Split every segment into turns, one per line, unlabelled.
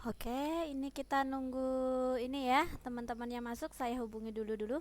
Oke, ini kita nunggu ini ya, teman-temannya masuk, saya hubungi dulu.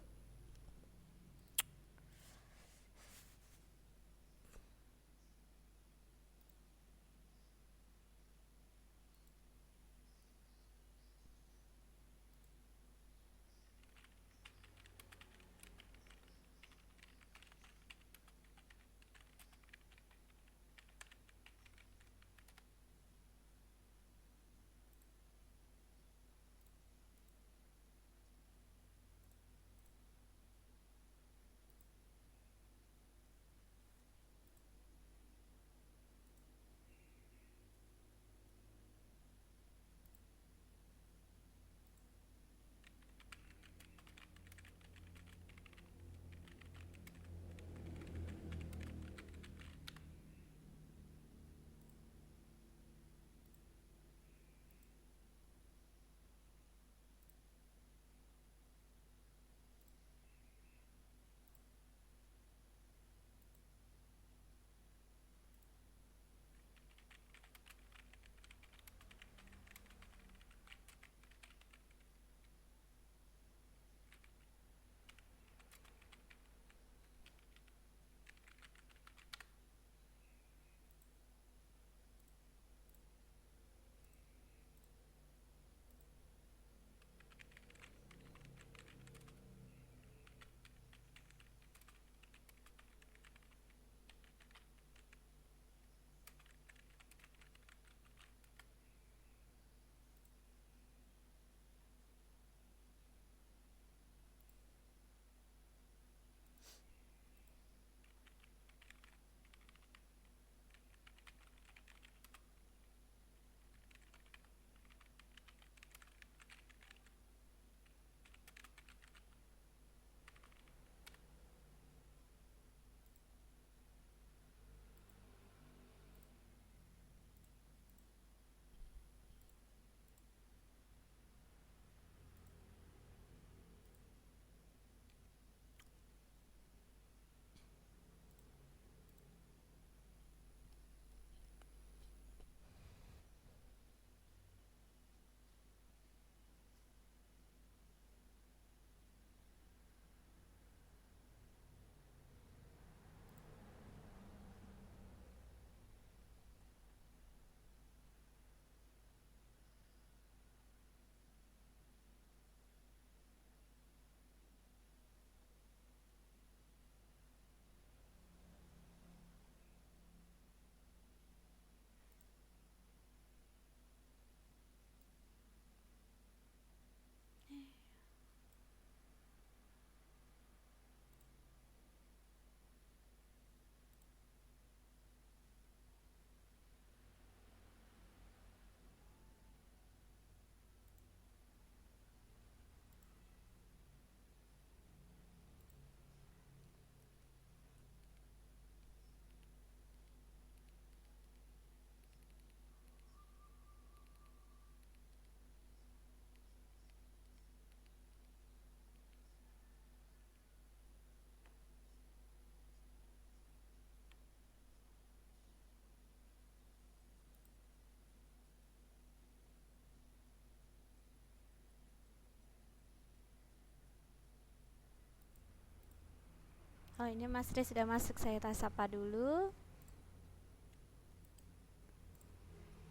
Oh, ini Mas Ri sudah masuk, saya sapa dulu.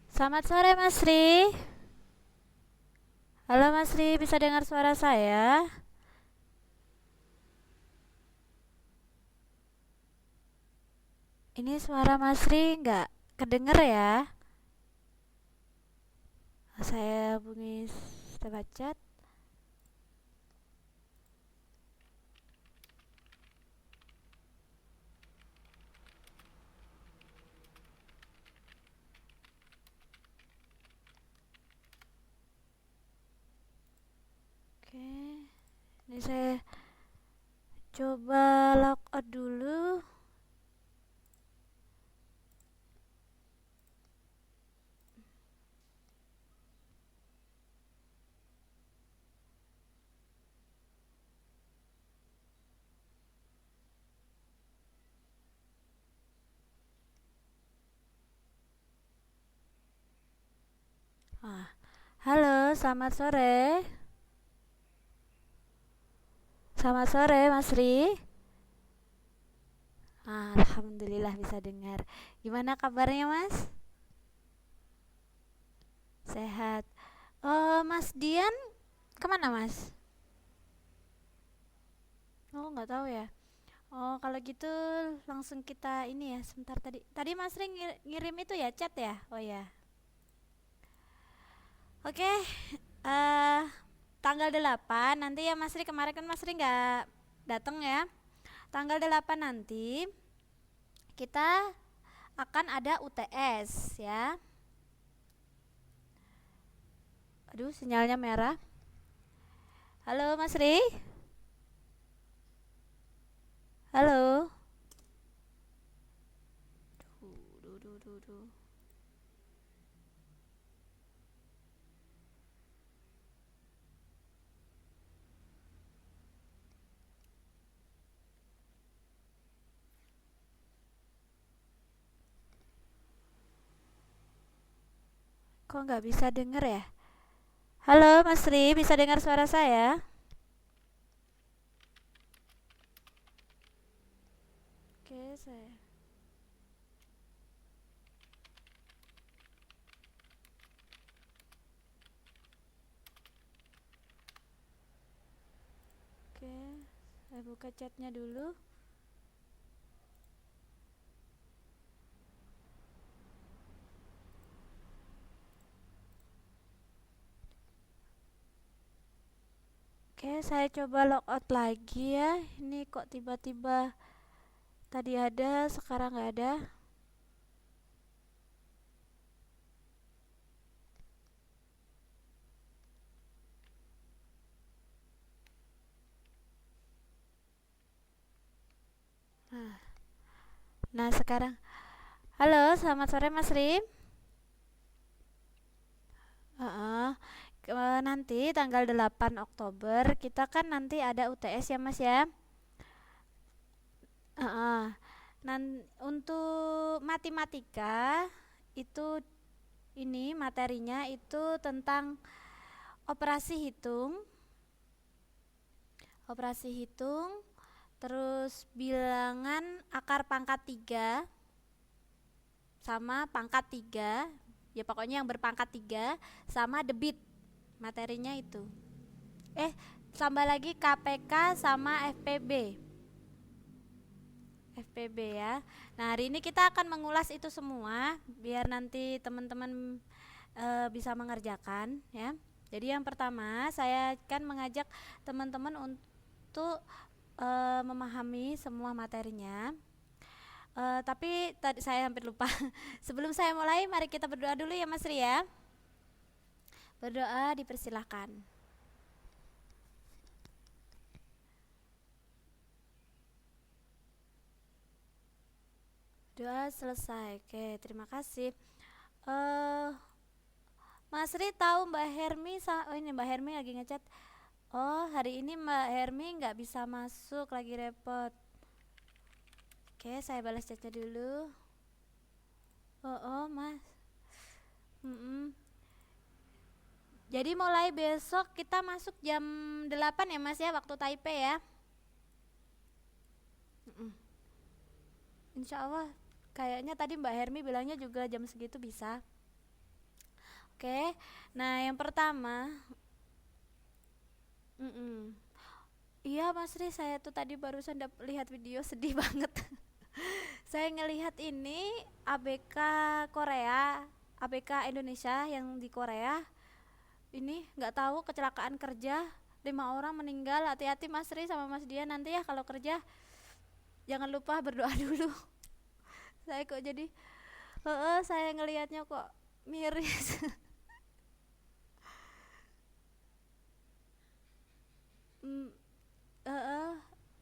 Selamat sore Mas Ri. Halo Mas Ri, bisa dengar suara saya? Ini suara Mas Ri nggak kedenger ya? Saya hubungi lewat chat. Oke, ini saya coba log out dulu. Ah, selamat sore. Selamat sore, Mas Ri. Alhamdulillah bisa dengar. Gimana kabarnya, Mas? Sehat. Oh, Mas Dian kemana, Mas? Oh, nggak tahu ya. Oh, kalau gitu langsung kita ini ya, sebentar tadi. Tadi Mas Ri ngirim itu ya, chat ya? Oh ya. Oke, eh tanggal 8 nanti ya Mas Ri, kemarin kan Mas Ri nggak datang ya. Tanggal 8 nanti kita akan ada UTS ya. Aduh, sinyalnya merah. Halo Mas Ri? Halo? Duh. Kok nggak bisa denger ya? Halo Mas Ri, bisa dengar suara saya? Oke, saya. Oke, saya buka chatnya dulu. Oke, saya coba logout lagi ya. Ini kok tiba-tiba tadi ada, sekarang nggak ada. Nah, sekarang. Halo, selamat sore Mas Rim. Heeh. Nanti tanggal 8 Oktober kita kan nanti ada UTS ya Mas ya. Heeh. Untuk matematika itu ini materinya itu tentang operasi hitung, terus bilangan akar pangkat 3 sama pangkat 3, ya pokoknya yang berpangkat 3, sama debit materinya itu. Tambah lagi KPK sama FPB ya. Nah, hari ini kita akan mengulas itu semua biar nanti teman-teman bisa mengerjakan ya. Jadi yang pertama saya akan mengajak teman-teman untuk memahami semua materinya. Tapi tadi saya hampir lupa. Sebelum saya mulai, mari kita berdoa dulu ya Mas Ria. Berdoa dipersilahkan. Doa selesai. Oke, terima kasih. Mas Ri tahu Mbak Hermi? Oh ini Mbak Hermi lagi ngechat. Oh, hari ini Mbak Hermi nggak bisa masuk, lagi repot. Oke, saya balas chatnya dulu. Oh Mas. Jadi mulai besok kita masuk jam 8 ya Mas ya, waktu Taipei ya. Insya Allah. Kayaknya tadi Mbak Hermi bilangnya juga jam segitu bisa. Oke. Nah, yang pertama. Iya Mas Ri, saya tuh tadi barusan lihat video sedih banget. Saya ngelihat ini ABK Korea, ABK Indonesia yang di Korea. Ini nggak tahu kecelakaan kerja, 5 orang meninggal. Hati-hati Mas Ri sama Mas Dian nanti ya kalau kerja. Jangan lupa berdoa dulu. Saya kok jadi saya ngelihatnya kok miris.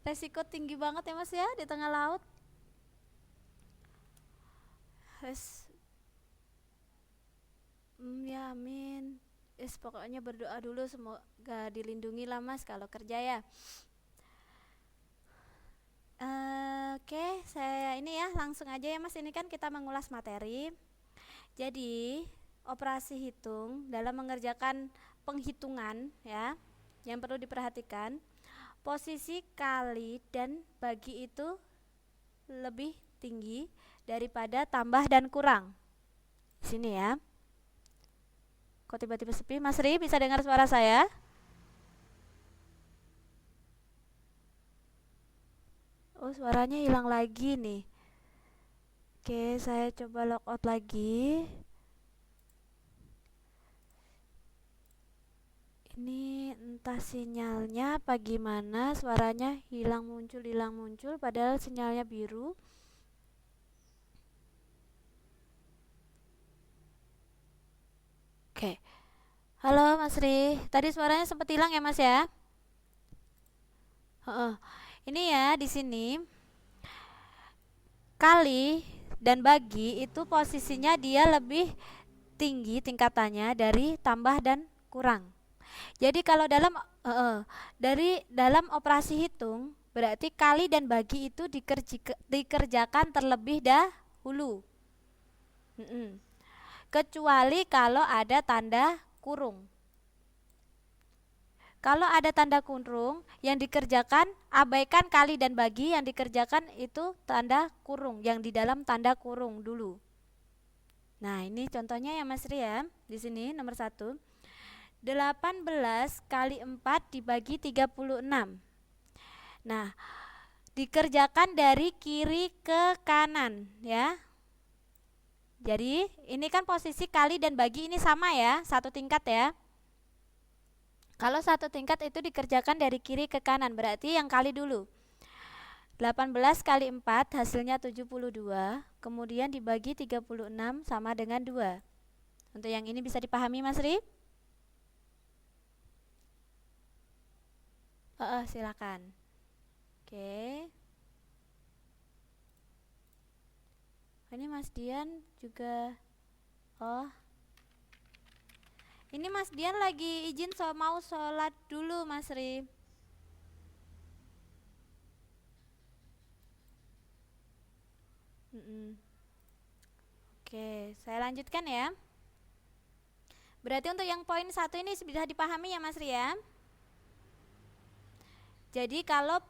Resiko tinggi banget ya Mas ya di tengah laut. Ya amin. Pokoknya berdoa dulu semoga dilindungi lah Mas kalau kerja ya. Oke, saya ini ya langsung aja ya Mas, ini kan kita mengulas materi. Jadi operasi hitung dalam mengerjakan penghitungan ya, yang perlu diperhatikan, posisi kali dan bagi itu lebih tinggi daripada tambah dan kurang. Di sini ya. Kok tiba-tiba sepi? Mas Ri, bisa dengar suara saya? Oh, suaranya hilang lagi nih. Oke, saya coba logout lagi. Ini entah sinyalnya apa gimana, suaranya hilang muncul padahal sinyalnya biru. Oke. Halo Mas Ri, tadi suaranya sempat hilang ya Mas ya? Heeh. Ini ya di sini kali dan bagi itu posisinya dia lebih tinggi tingkatannya dari tambah dan kurang. Jadi kalau dari dalam operasi hitung berarti kali dan bagi itu dikerjakan terlebih dahulu. Kecuali kalau ada tanda kurung. Kalau ada tanda kurung yang dikerjakan, abaikan kali dan bagi, yang dikerjakan itu tanda kurung, yang di dalam tanda kurung dulu. Nah, ini contohnya ya Mas Ri ya. Di sini nomor 1. 18 kali 4 dibagi 36. Nah, dikerjakan dari kiri ke kanan ya. Jadi, ini kan posisi kali dan bagi ini sama ya, satu tingkat ya. Kalau satu tingkat itu dikerjakan dari kiri ke kanan, berarti yang kali dulu. 18 kali 4 hasilnya 72, kemudian dibagi 36 sama dengan 2. Untuk yang ini bisa dipahami Mas Ri? Silakan. Oke. Ini Mas Dian juga. Oh. Ini Mas Dian lagi izin mau sholat dulu Mas Ri. Oke, saya lanjutkan ya. Berarti untuk yang poin 1 ini bisa dipahami ya Mas Ri ya. Jadi kalau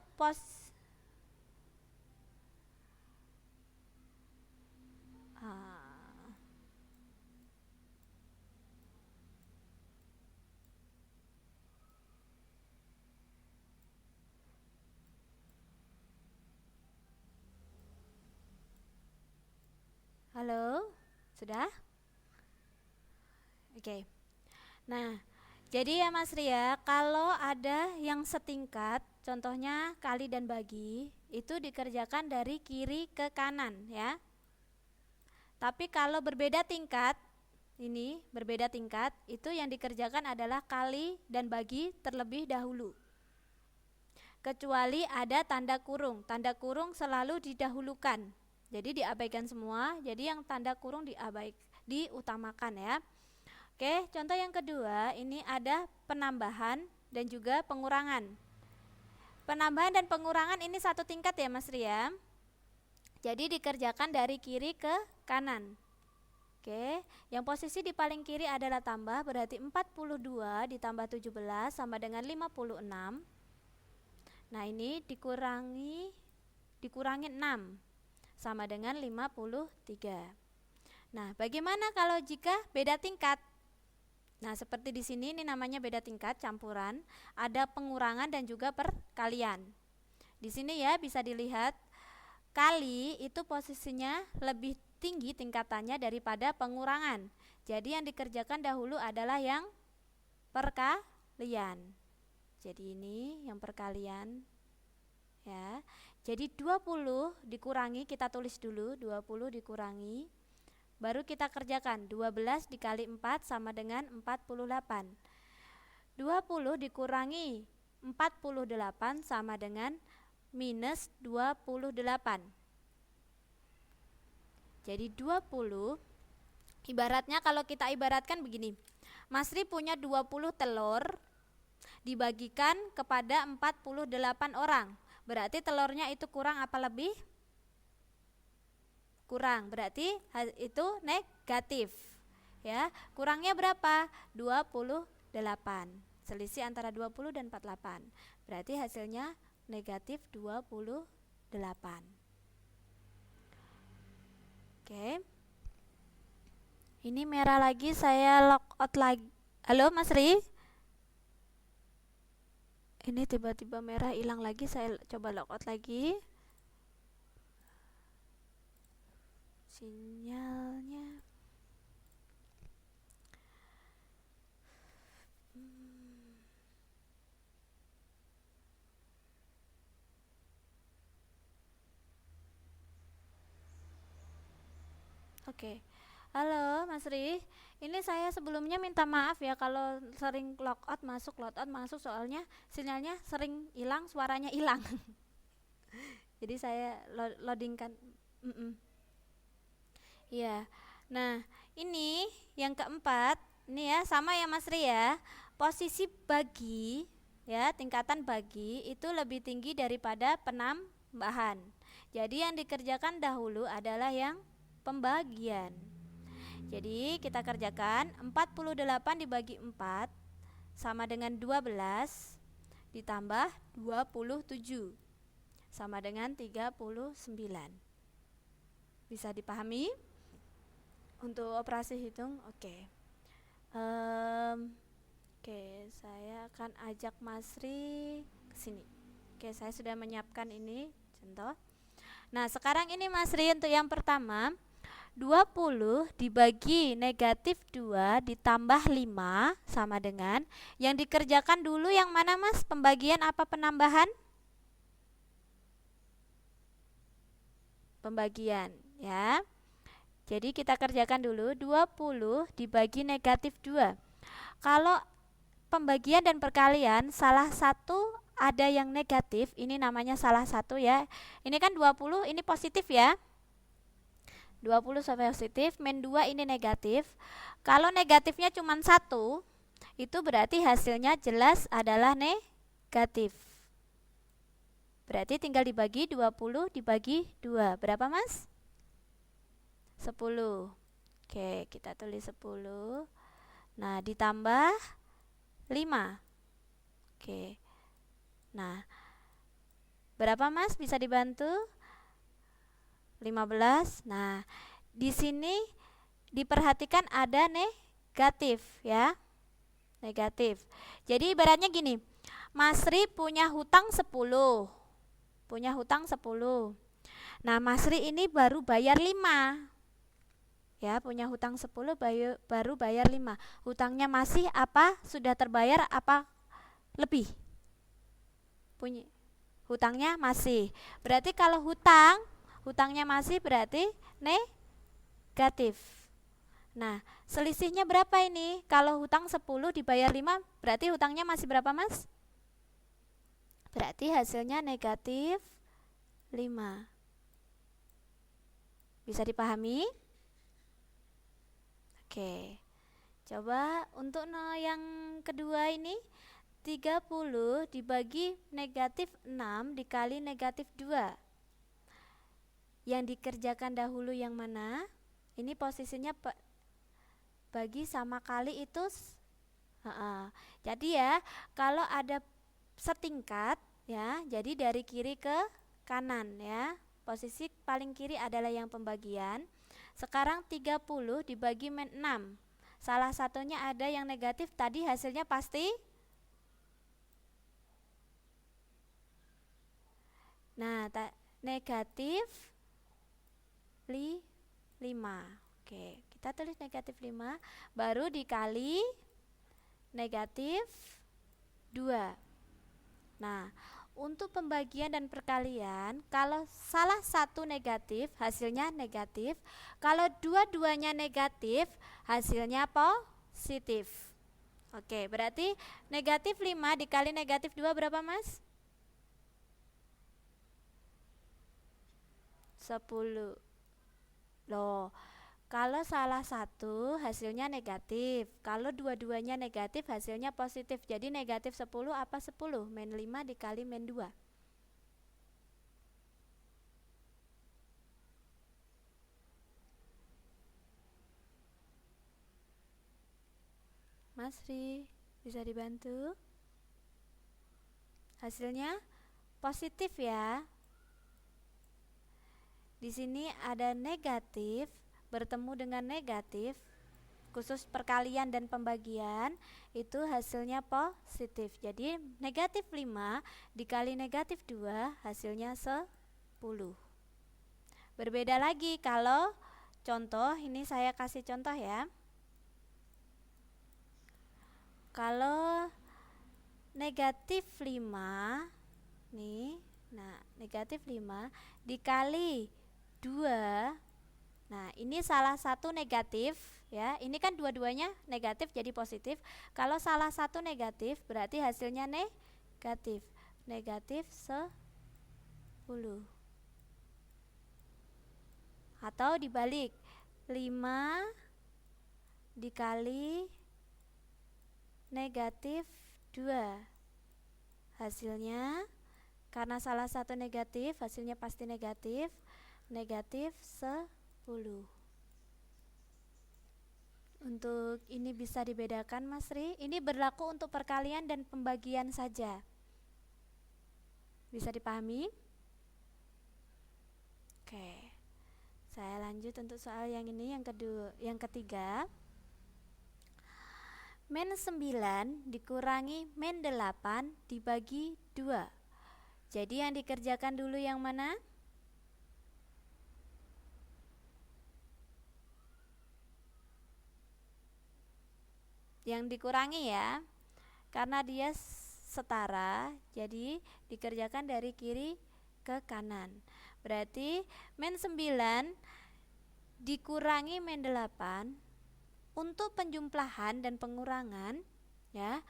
halo, sudah? Oke. Nah, jadi ya Mas Ria, kalau ada yang setingkat, contohnya kali dan bagi, itu dikerjakan dari kiri ke kanan ya. Tapi kalau berbeda tingkat, itu yang dikerjakan adalah kali dan bagi terlebih dahulu. Kecuali ada tanda kurung selalu didahulukan. Jadi diabaikan semua, jadi yang tanda kurung diutamakan ya. Oke, contoh yang kedua, ini ada penambahan dan juga pengurangan. Penambahan dan pengurangan ini satu tingkat ya Mas Ria. Jadi dikerjakan dari kiri ke kanan. Oke, yang posisi di paling kiri adalah tambah, berarti 42 ditambah 17 sama dengan 56. Nah, ini dikurangi 6 sama dengan 53. Nah, bagaimana kalau jika beda tingkat? Nah, seperti di sini ini namanya beda tingkat, campuran, ada pengurangan dan juga perkalian. Di sini ya bisa dilihat kali itu posisinya lebih tinggi tingkatannya daripada pengurangan. Jadi yang dikerjakan dahulu adalah yang perkalian. Jadi ini yang perkalian ya. Jadi 20 dikurangi, kita tulis dulu 20 dikurangi, baru kita kerjakan 12 dikali 4 sama dengan 48. 20 dikurangi 48 sama dengan minus 28. Jadi 20, ibaratnya kalau kita ibaratkan begini, Mas Ri punya 20 telur dibagikan kepada 48 orang. Berarti telurnya itu kurang apa lebih? Kurang, berarti itu negatif. Ya, kurangnya berapa? 28. Selisih antara 20 dan 48. Berarti hasilnya negatif 28. Oke. Ini merah lagi, saya logout lagi. Halo Mas Ri? Ini tiba-tiba merah hilang lagi, saya coba logout lagi. Sinyalnya. Oke. Halo Mas Ri, ini saya sebelumnya minta maaf ya kalau sering logout masuk, soalnya sinyalnya sering hilang, suaranya hilang. Jadi saya loadingkan. Iya. Nah, ini yang keempat, ini ya sama ya Mas Ri ya. Posisi bagi ya, tingkatan bagi itu lebih tinggi daripada penambahan. Jadi yang dikerjakan dahulu adalah yang pembagian. Jadi kita kerjakan 48 dibagi 4 sama dengan 12 ditambah 27 sama dengan 39. Bisa dipahami? Untuk operasi hitung, oke. Oke, saya akan ajak Mas Ri ke sini. Oke, saya sudah menyiapkan ini contoh. Nah, sekarang ini Mas Ri untuk yang pertama, 20 dibagi negatif 2 ditambah 5 sama dengan, yang dikerjakan dulu yang mana Mas? Pembagian apa penambahan? Pembagian ya. Jadi kita kerjakan dulu 20 dibagi negatif 2. Kalau pembagian dan perkalian salah satu ada yang negatif, ini namanya salah satu ya. Ini kan 20, ini positif ya. 20 sampai positif, min 2 ini negatif. Kalau negatifnya cuma 1, itu berarti hasilnya jelas adalah negatif. Berarti tinggal dibagi 20 dibagi 2. Berapa Mas? 10. Oke, kita tulis 10. Nah, ditambah 5. Oke. Nah, berapa Mas? Bisa dibantu? 15. Nah, di sini diperhatikan ada negatif ya. Negatif. Jadi ibaratnya gini, Mas Ri punya hutang 10. Nah, Mas Ri ini baru bayar 5. Ya, punya hutang 10 baru bayar 5. Hutangnya masih apa? Sudah terbayar apa lebih? Punya hutangnya masih. Berarti kalau hutangnya masih berarti negatif. Nah, selisihnya berapa ini? Kalau hutang 10 dibayar 5, berarti hutangnya masih berapa Mas? Berarti hasilnya negatif 5. Bisa dipahami? Oke. Coba untuk yang kedua ini, 30 dibagi negatif 6 dikali negatif 2. Yang dikerjakan dahulu yang mana? Ini posisinya bagi sama kali itu. Jadi ya, kalau ada setingkat ya, jadi dari kiri ke kanan ya. Posisi paling kiri adalah yang pembagian. Sekarang 30 dibagi min 6. Salah satunya ada yang negatif, tadi hasilnya pasti negatif 5. Oke, kita tulis negatif 5 baru dikali negatif 2. Nah, untuk pembagian dan perkalian, kalau salah satu negatif, hasilnya negatif. Kalau dua-duanya negatif, hasilnya positif. Oke, berarti negatif 5 dikali negatif 2 berapa Mas? 10. Loh, kalau salah satu hasilnya negatif, kalau dua-duanya negatif hasilnya positif. Jadi negatif 10 apa 10? Min 5 dikali min 2. Mas Ri, Bisa dibantu? Hasilnya positif ya. Di sini ada negatif bertemu dengan negatif, khusus perkalian dan pembagian itu hasilnya positif. Jadi negatif 5 dikali negatif 2 hasilnya 10. Berbeda lagi kalau contoh, ini saya kasih contoh ya. Kalau negatif 5 nih, nah negatif 5 dikali 2, nah ini salah satu negatif ya, ini kan dua-duanya negatif jadi positif. Kalau salah satu negatif berarti hasilnya negatif, negatif 10. Atau dibalik, 5 dikali negatif 2 hasilnya, karena salah satu negatif hasilnya pasti negatif, negatif 10. Untuk ini bisa dibedakan Mas Ri, ini berlaku untuk perkalian dan pembagian saja. Bisa dipahami? Oke, saya lanjut untuk soal yang ini, yang ketiga. Men 9 dikurangi men 8 dibagi 2. Jadi yang dikerjakan dulu yang mana? Yang dikurangi ya, karena dia setara, jadi dikerjakan dari kiri ke kanan. Berarti men 9 dikurangi men 8 untuk penjumlahan dan pengurangan ya.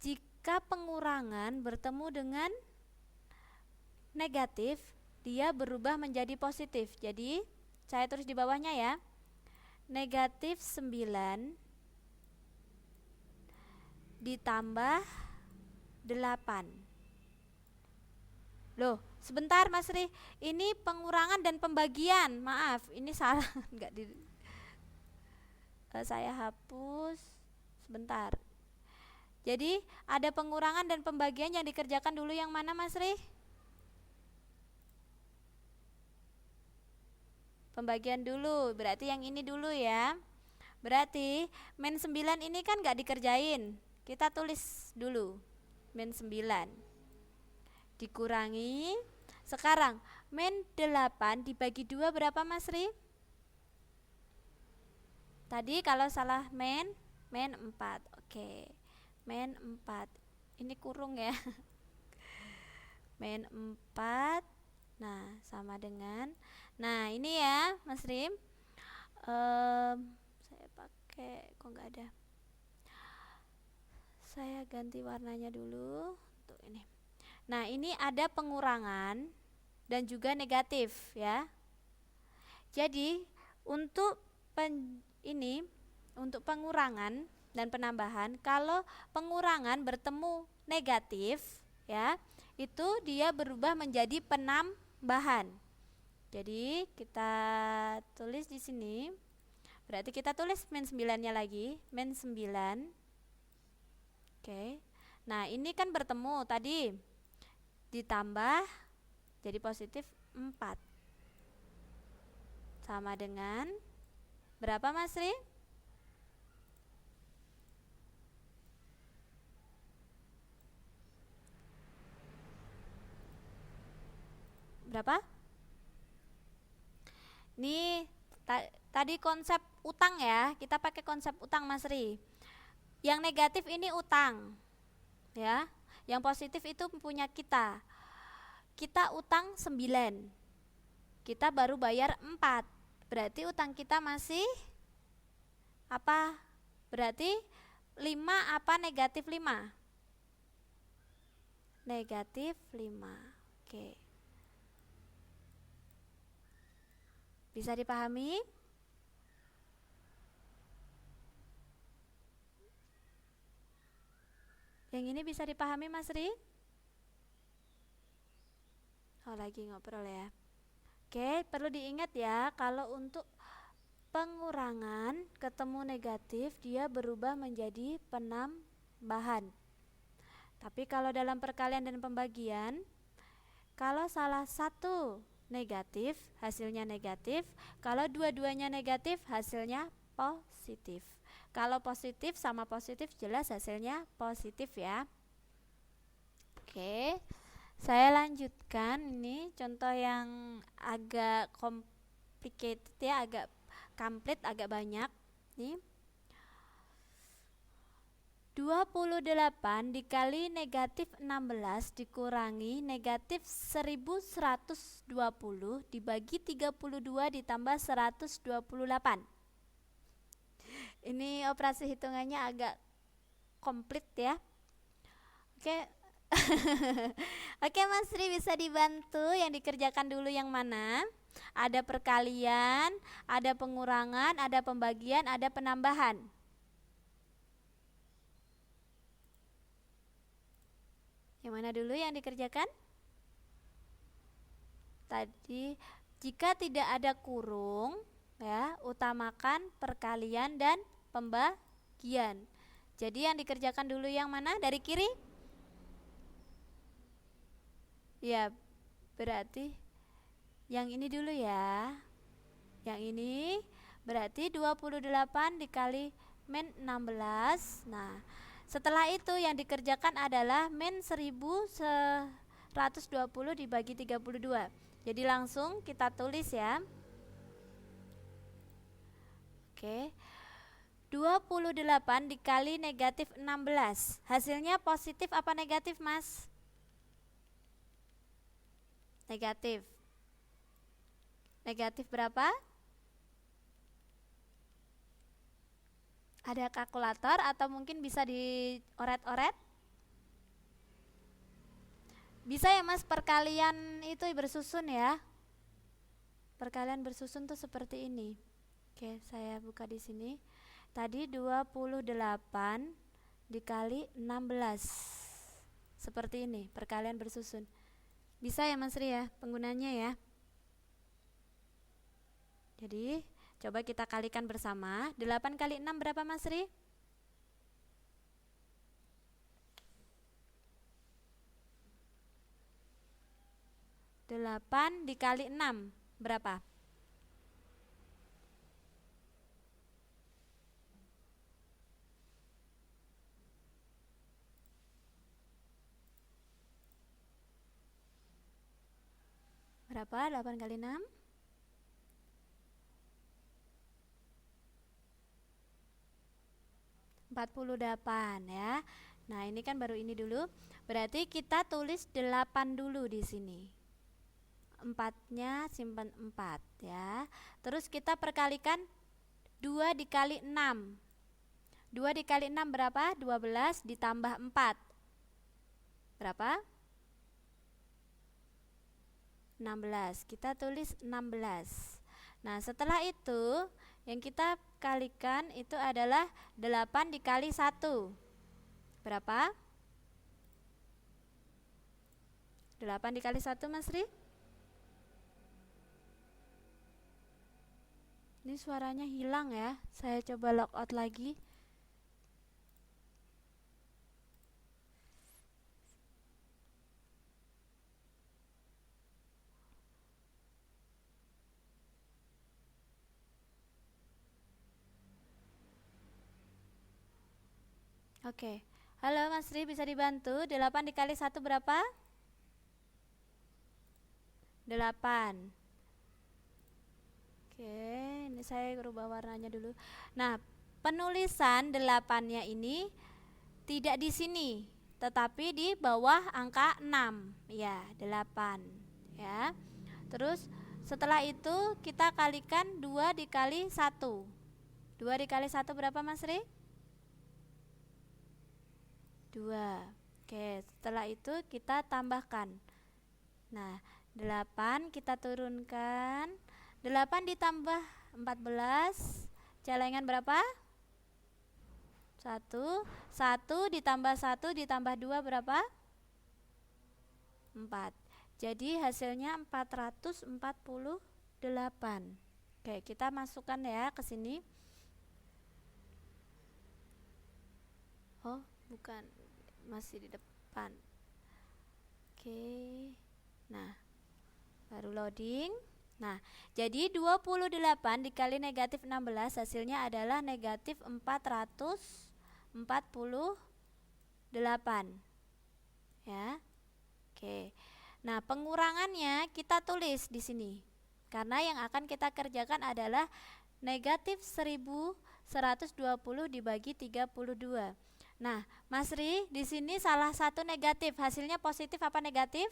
Jika pengurangan bertemu dengan negatif, dia berubah menjadi positif. Jadi saya tulis di bawahnya ya. Negatif 9 ditambah 8. Loh, sebentar Mas Ri, ini pengurangan dan pembagian. Maaf, ini salah. Enggak saya hapus sebentar. Jadi ada pengurangan dan pembagian, yang dikerjakan dulu yang mana Mas Ri? Pembagian dulu, berarti yang ini dulu ya. Berarti men 9 ini kan gak dikerjain, kita tulis dulu men 9 dikurangi, sekarang men 8 dibagi 2 berapa Mas Ri? Tadi kalau salah men 4. Oke. Men 4. Ini kurung ya. Men 4. Nah, sama dengan, nah ini ya Mas Rim, saya pakai, kok nggak ada, saya ganti warnanya dulu untuk ini. Nah ini ada pengurangan dan juga negatif ya. Jadi untuk untuk pengurangan dan penambahan, kalau pengurangan bertemu negatif ya, itu dia berubah menjadi penambahan. Jadi kita tulis di sini. Berarti kita tulis men 9-nya lagi, men 9. Oke. Nah, ini kan bertemu tadi. Ditambah jadi positif 4. Sama dengan berapa Mas Ri? Berapa? Nih tadi konsep utang ya, kita pakai konsep utang Mas Ri. Yang negatif ini utang ya, yang positif itu punya kita. Kita utang 9, kita baru bayar 4, berarti utang kita masih apa? Berarti 5 apa negatif 5? Negatif 5. Oke. Bisa dipahami? Yang ini bisa dipahami Mas Ri? Oh, lagi ngobrol ya. Oke, perlu diingat ya, kalau untuk pengurangan ketemu negatif, dia berubah menjadi penambahan. Tapi kalau dalam perkalian dan pembagian, kalau salah satu negatif, hasilnya negatif. Kalau dua-duanya negatif, hasilnya positif. Kalau positif sama positif, jelas hasilnya positif ya. Oke, saya lanjutkan. Ini contoh yang agak complicated ya, agak komplit, agak banyak nih. 28 dikali negatif 16 dikurangi negatif 1120 dibagi 32 ditambah 128. Ini operasi hitungannya agak komplit ya. Oke. Oke Mas Ri, bisa dibantu yang dikerjakan dulu yang mana? Ada perkalian, ada pengurangan, ada pembagian, ada penambahan. Yang mana dulu yang dikerjakan? Tadi jika tidak ada kurung ya, utamakan perkalian dan pembagian. Jadi yang dikerjakan dulu yang mana? Dari kiri? Ya, berarti yang ini dulu ya. Yang ini berarti 28 dikali min 16. Nah, setelah itu yang dikerjakan adalah min 1120 dibagi 32. Jadi langsung kita tulis ya. Oke. 28 dikali negatif 16. Hasilnya positif apa negatif, Mas? Negatif. Negatif berapa? Ada kalkulator atau mungkin bisa dioret-oret? Bisa ya Mas, perkalian itu bersusun ya. Perkalian bersusun tuh seperti ini. Oke, saya buka di sini. Tadi 28 dikali 16. Seperti ini, perkalian bersusun. Bisa ya Mas Ri ya, penggunanya ya. Jadi, coba kita kalikan bersama. 8 kali 6 berapa Mas Ri? 8 dikali 6 berapa? Berapa 8 kali 6? 48 ya. Nah, ini kan baru ini dulu. Berarti kita tulis 8 dulu di sini. 4-nya simpan 4 ya. Terus kita perkalikan 2 dikali 6. 2 dikali 6 berapa? 12 ditambah 4. Berapa? 16. Kita tulis 16. Nah, setelah itu yang kita kalikan itu adalah 8 dikali 1. Berapa? 8 dikali 1 Mas Ri? Ini suaranya hilang ya. Saya coba logout lagi. Oke. Halo Mas Ri, bisa dibantu? 8 dikali 1 berapa? 8. Oke, ini saya rubah warnanya dulu. Nah, penulisan 8-nya ini tidak di sini, tetapi di bawah angka 6. Ya, 8. Ya. Terus setelah itu kita kalikan 2 dikali 1. 2 dikali 1 berapa Mas Ri? 2. Oke, setelah itu kita tambahkan. Nah, 8 kita turunkan. 8 ditambah 14. Celengan berapa? 1. 1 ditambah 1 ditambah 2 berapa? 4. Jadi hasilnya 448. Oke, kita masukkan ya ke sini. Oh, bukan. Masih di depan. Oke. Nah, baru loading. Nah, jadi 28 dikali negatif 16 hasilnya adalah negatif 448. Ya. Oke. Nah, pengurangannya kita tulis di sini. Karena yang akan kita kerjakan adalah negatif 1120 dibagi 32. Nah, Mas Ri, di sini salah satu negatif. Hasilnya positif apa negatif?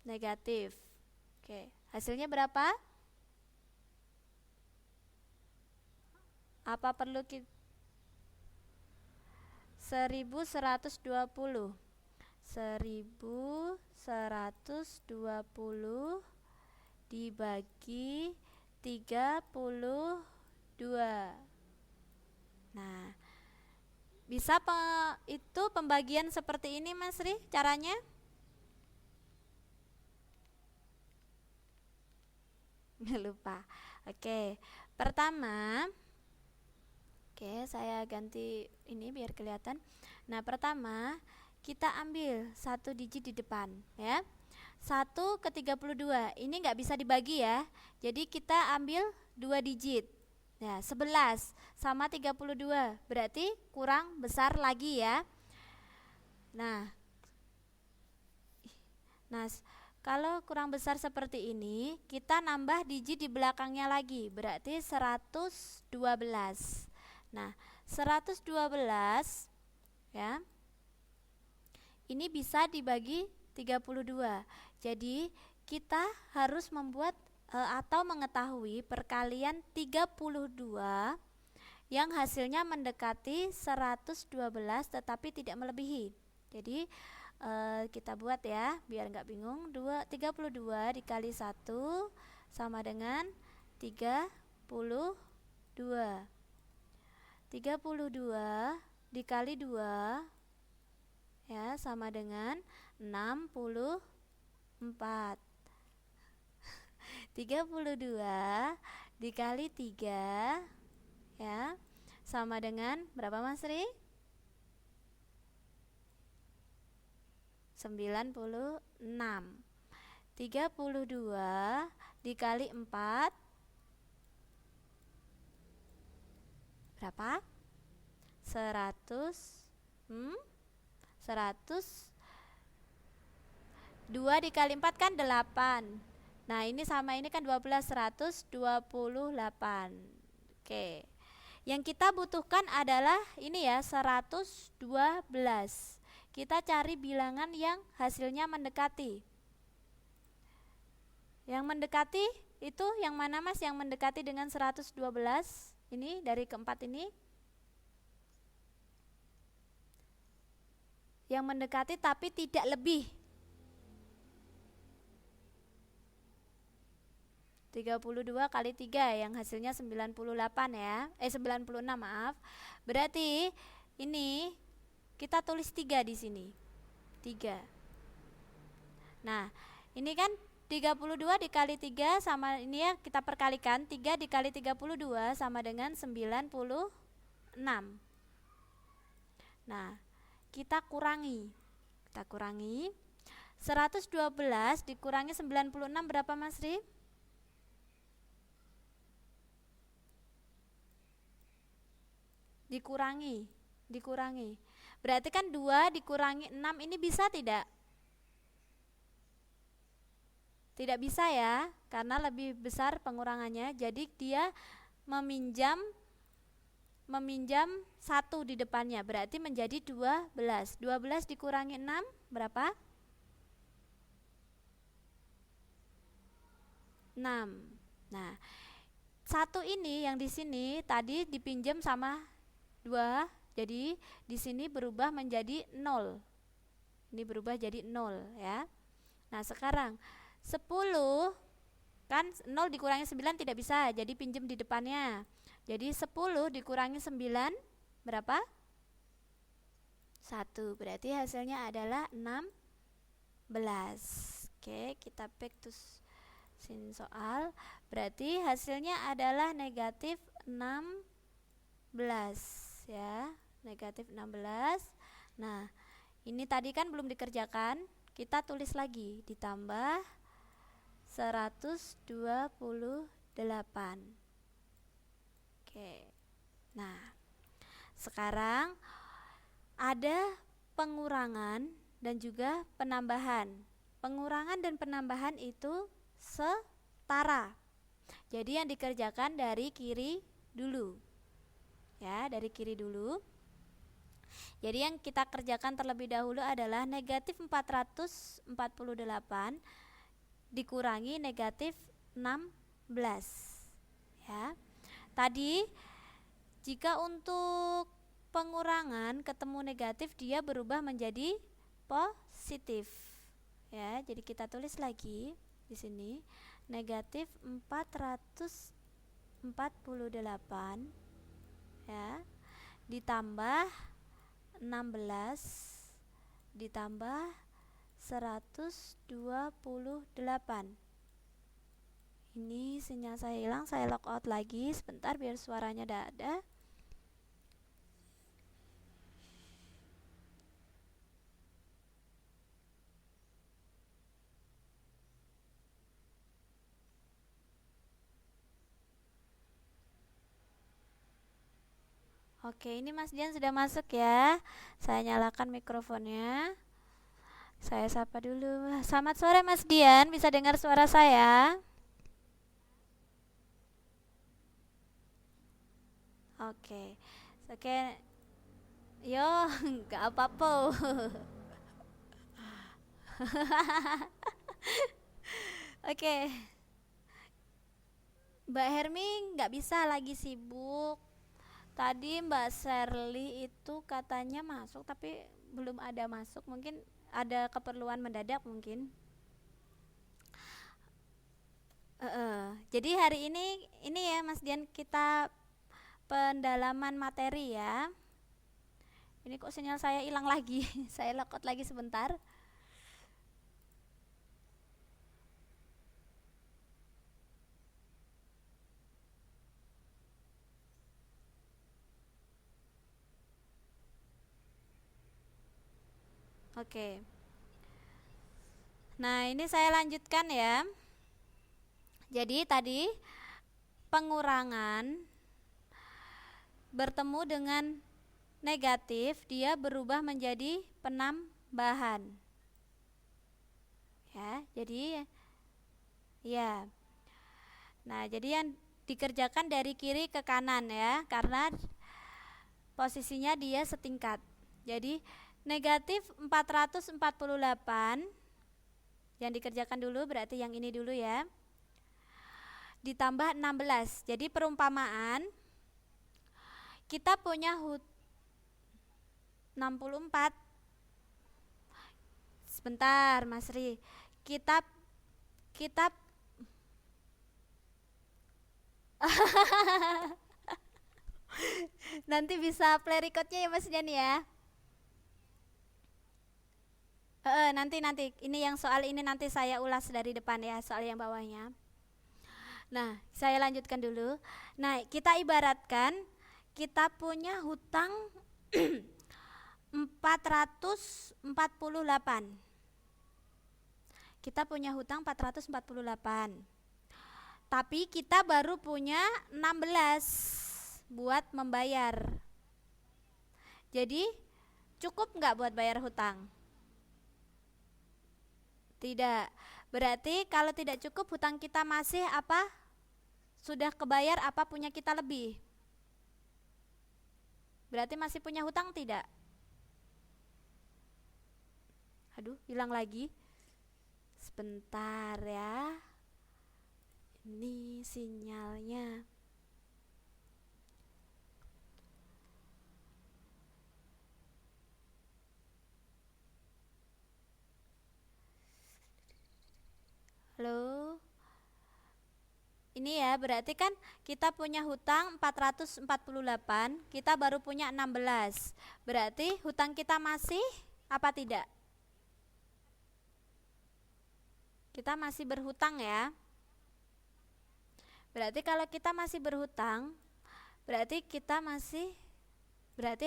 Negatif. Oke, hasilnya berapa? Apa perlu kita 1120. 1120 dibagi 32. Nah, bisa itu pembagian seperti ini Mas Ri caranya? Lupa. Oke, pertama, oke, saya ganti ini biar kelihatan. Nah, pertama kita ambil satu digit di depan ya. 1 ke 32. Ini nggak bisa dibagi ya. Jadi kita ambil 2 digit. Ya, 11 sama 32. Berarti kurang besar lagi ya. Nah, kalau kurang besar seperti ini, kita nambah digit di belakangnya lagi, berarti 112. Nah, 112 ya. Ini bisa dibagi 32. Jadi, kita harus membuat atau mengetahui perkalian 32 yang hasilnya mendekati 112 tetapi tidak melebihi. Jadi, kita buat ya biar nggak bingung. 32 dikali 1 sama dengan 32. 32 dikali 2 ya sama dengan 64. 32 dikali 3 ya sama dengan berapa Mas Ri? 96. 32 dikali 4 berapa? 100. 100. 2 dikali 4 kan 8. Nah, ini sama ini kan 12, 128. Oke. Yang kita butuhkan adalah ini ya, 112. Kita cari bilangan yang hasilnya mendekati. Yang mendekati itu yang mana Mas? Yang mendekati dengan 112? Ini dari keempat ini. Yang mendekati tapi tidak lebih. 32 kali 3 yang hasilnya 98 ya. 96 maaf. Berarti ini kita tulis 3 di sini. 3. Nah, ini kan 32 dikali 3 sama ini ya kita perkalikan. 3 dikali 32 sama dengan 96. Nah, kita kurangi. 112 dikurangi 96 berapa Mas Ri? Dikurangi. Berarti kan 2 dikurangi 6 ini bisa tidak? Tidak bisa ya, karena lebih besar pengurangannya. Jadi dia meminjam 1 di depannya, berarti menjadi 12. 12 dikurangi 6 berapa? 6. Nah, 1 ini yang di sini tadi dipinjam sama 2, jadi di sini berubah menjadi 0. Ini berubah jadi 0 ya. Nah, sekarang 10 kan 0 dikurangi 9 tidak bisa, jadi pinjam di depannya. Jadi 10 dikurangi 9 berapa? 1. Berarti hasilnya adalah 16. Oke, kita back to Sin soal, berarti hasilnya adalah negatif 16 ya, negatif 16. Nah, ini tadi kan belum dikerjakan, kita tulis lagi, ditambah 128. Oke. Nah, sekarang ada pengurangan dan juga penambahan. Pengurangan dan penambahan itu setara. Jadi yang dikerjakan dari kiri dulu. Ya, dari kiri dulu. Jadi yang kita kerjakan terlebih dahulu adalah negatif 448 dikurangi negatif 16. Ya. Tadi jika untuk pengurangan ketemu negatif, dia berubah menjadi positif. Ya, jadi kita tulis lagi di sini negatif 448 ya ditambah 16 ditambah 128. Ini sinyal saya hilang, saya logout lagi sebentar biar suaranya ada. Oke, ini Mas Dian sudah masuk ya. Saya nyalakan mikrofonnya. Saya sapa dulu. Selamat sore Mas Dian, bisa dengar suara saya? Oke. Oke. Yo, nggak apa-apa. Oke. Mbak Hermi nggak bisa, lagi sibuk. Tadi Mbak Sherly itu katanya masuk tapi belum ada masuk, mungkin ada keperluan mendadak mungkin. Jadi hari ini ya Mas Dian, kita pendalaman materi ya. Ini kok sinyal saya hilang lagi. Saya logout lagi sebentar. Oke. Nah, ini saya lanjutkan ya. Jadi tadi pengurangan bertemu dengan negatif, dia berubah menjadi penambahan. Ya, jadi ya. Nah, jadi yang dikerjakan dari kiri ke kanan ya, karena posisinya dia setingkat. Jadi negatif 448 yang dikerjakan dulu, berarti yang ini dulu ya, ditambah 16. Jadi perumpamaan, kita punya 64. Sebentar Mas Ri, kita nanti bisa play recordnya ya Mas Dian ya. Nanti ini yang soal ini nanti saya ulas dari depan ya, soal yang bawahnya. Nah, saya lanjutkan dulu. Nah, kita ibaratkan kita punya hutang 448. Kita punya hutang 448. Tapi kita baru punya 16 buat membayar. Jadi cukup nggak buat bayar hutang? Tidak. Berarti kalau tidak cukup, hutang kita masih apa? Sudah kebayar apa punya kita lebih? Berarti masih punya hutang tidak? Aduh, hilang lagi. Sebentar ya. Ini sinyalnya. Halo. Ini ya, berarti kan kita punya hutang 448, kita baru punya 16. Berarti hutang kita masih apa tidak? Kita masih berhutang ya. Berarti kalau kita masih berhutang, berarti